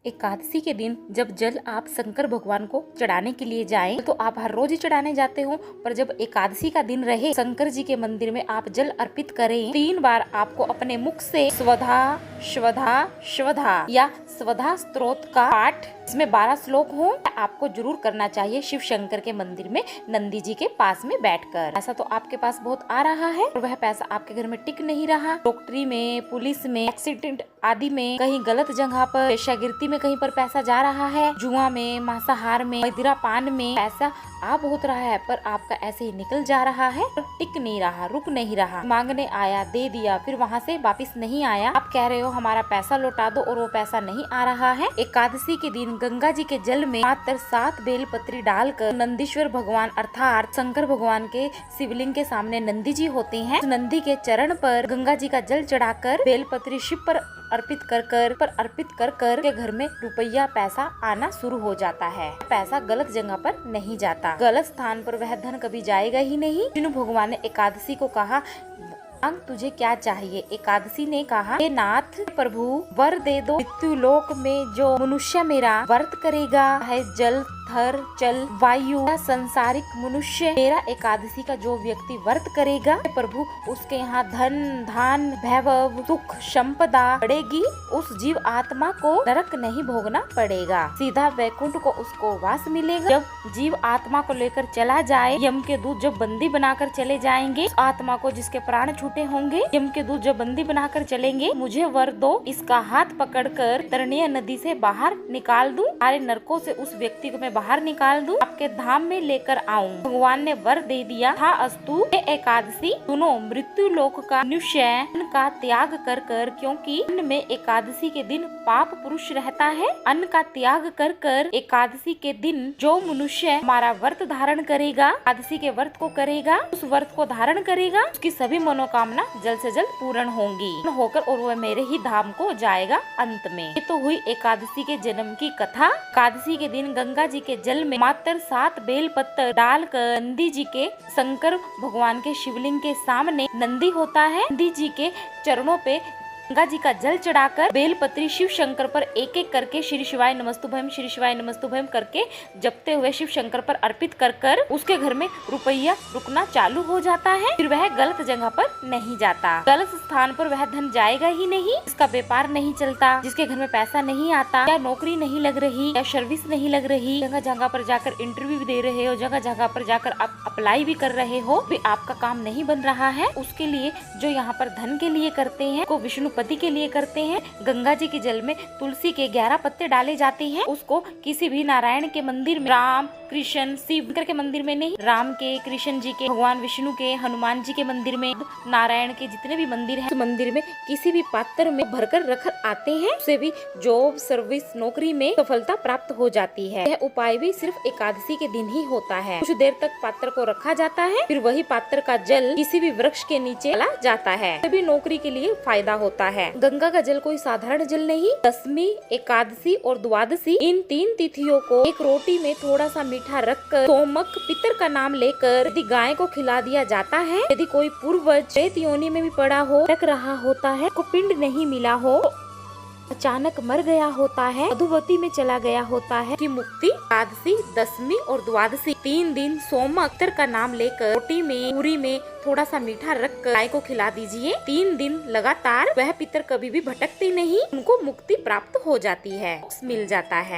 एकादशी के दिन जब जल आप शंकर भगवान को चढ़ाने के लिए जाएं, तो आप हर रोज ही चढ़ाने जाते हो, पर जब एकादशी का दिन रहे शंकर जी के मंदिर में आप जल अर्पित करें, 3 बार आपको अपने मुख से स्वधा स्वधा स्वधा या स्वधा स्तोत्र का पाठ, इसमें 12 श्लोक हो, आपको जरूर करना चाहिए शिव शंकर के मंदिर में नंदी जी के पास में बैठकर। ऐसा तो आपके पास बहुत आ रहा है और वह पैसा आपके घर में टिक नहीं रहा। डॉक्टरी में, पुलिस में, एक्सीडेंट आदि में, कहीं गलत जगह पर, वेश्यागिरी में कहीं पर पैसा जा रहा है, जुआ में, मांसाहार में, मदिरा पान में पैसा आ बहुत रहा है, पर आपका ऐसे ही निकल जा रहा है, टिक नहीं रहा, रुक नहीं रहा। मांगने आया, दे दिया, फिर वहाँ से वापिस नहीं आया। आप कह रहे हो हमारा पैसा लौटा दो और वो पैसा नहीं आ रहा है। एकादशी के दिन गंगा जी के जल में मात्र 7 बेल पत्री डालकर नंदीश्वर भगवान अर्थात शंकर भगवान के शिवलिंग के सामने नंदी जी होते हैं, नंदी के चरण पर गंगा जी का जल चढ़ाकर बेल पत्री शिव पर अर्पित कर कर के घर में रुपया पैसा आना शुरू हो जाता है। पैसा गलत जगह पर नहीं जाता, गलत स्थान पर वह धन कभी जाएगा ही नहीं। विष्णु भगवान ने एकादशी को कहा, तुझे क्या चाहिए? एकादशी ने कहा, हे नाथ प्रभु वर दे दो, मृत्यु लोक में जो मनुष्य मेरा व्रत करेगा है, जल थर चल वायु या संसारिक मनुष्य मेरा एकादशी का जो व्यक्ति व्रत करेगा प्रभु, उसके यहाँ धन धान वैभव सुख संपदा बढ़ेगी, उस जीव आत्मा को नरक नहीं भोगना पड़ेगा, सीधा वैकुंठ को उसको वास मिलेगा। जब जीव आत्मा को लेकर चला जाए, यम के दूत जब बंदी बनाकर चले जाएंगे, आत्मा को जिसके प्राण छूटे होंगे, यम के दूत जब बंदी बनाकर चलेंगे, मुझे वर दो, इसका हाथ पकड़कर तरणीय नदी से बाहर निकाल दूं, सारे नरकों से उस व्यक्ति को मैं बाहर निकाल दूं, आपके धाम में लेकर आऊं। भगवान ने वर दे दिया था। अस्तु एकादशी सुनो, मृत्यु लोक का मनुष्य का त्याग कर कर, क्योंकि अन्न में एकादशी के दिन पाप पुरुष रहता है, अन्न का त्याग कर कर एकादशी के दिन जो मनुष्य हमारा व्रत धारण करेगा, एकादशी के व्रत को करेगा, उस व्रत को धारण करेगा, उसकी सभी मनोकामना जल्द से जल्द पूर्ण होंगी होकर और वह मेरे ही धाम को जाएगा अंत में। ये तो हुई एकादशी के जन्म की कथा। एकादशी के दिन गंगा जी के जल में मात्र 7 बेल पत्र डालकर नंदी जी के शंकर भगवान के शिवलिंग के सामने नंदी होता है, नंदी जी के चरणों पे गंगा जी का जल चढ़ाकर बेलपत्री शिव शंकर पर एक एक करके श्री शिवाय नमस्तुभयम, श्री शिवाय नमस्तुभयम करके जपते हुए शिव शंकर पर अर्पित कर कर उसके घर में रुपया रुकना चालू हो जाता है। फिर वह गलत जगह पर नहीं जाता, गलत स्थान पर वह धन जाएगा ही नहीं, इसका व्यापार नहीं चलता, जिसके घर में पैसा नहीं आता, या नौकरी नहीं लग रही, या सर्विस नहीं लग रही, जगह जगह पर जाकर इंटरव्यू भी दे रहे हो, जगह जगह पर जाकर आप अप्लाई भी कर रहे हो, भी आपका काम नहीं बन रहा है, उसके लिए जो यहाँ पर धन के लिए करते हैं, को विष्णु पति के लिए करते हैं। गंगा जी के जल में तुलसी के 11 पत्ते डाले जाते हैं, उसको किसी भी नारायण के मंदिर में, राम कृष्ण शिव के मंदिर में नहीं, राम के, कृष्ण जी के, भगवान विष्णु के, हनुमान जी के मंदिर में, नारायण के जितने भी मंदिर हैं, उस मंदिर में किसी भी पात्र में भरकर रख आते हैं, उससे भी जॉब सर्विस नौकरी में सफलता प्राप्त हो जाती है। यह उपाय भी सिर्फ एकादशी के दिन ही होता है। कुछ देर तक पात्र को रखा जाता है, फिर वही पात्र का जल किसी भी वृक्ष के नीचे डाला जाता है, तभी नौकरी के लिए फायदा होता है। गंगा का जल कोई साधारण जल नहीं, दशमी, एकादशी और द्वादशी, इन 3 तिथियों को एक रोटी में थोड़ा सा मीठा रखकर सोमक पितर का नाम लेकर यदि गाय को खिला दिया जाता है, यदि कोई पूर्वज प्रेत योनि में भी पड़ा हो, रख रहा होता है, को पिंड नहीं मिला हो, अचानक मर गया होता है, मधुवती में चला गया होता है, की मुक्ति एकादशी, दशमी और द्वादशी 3 दिन सोमक पितर का नाम लेकर रोटी में, पूरी में थोड़ा सा मीठा रख कर गाय को खिला दीजिए। 3 दिन लगातार वह पितर कभी भी भटकते नहीं, उनको मुक्ति प्राप्त हो जाती है, मिल जाता है।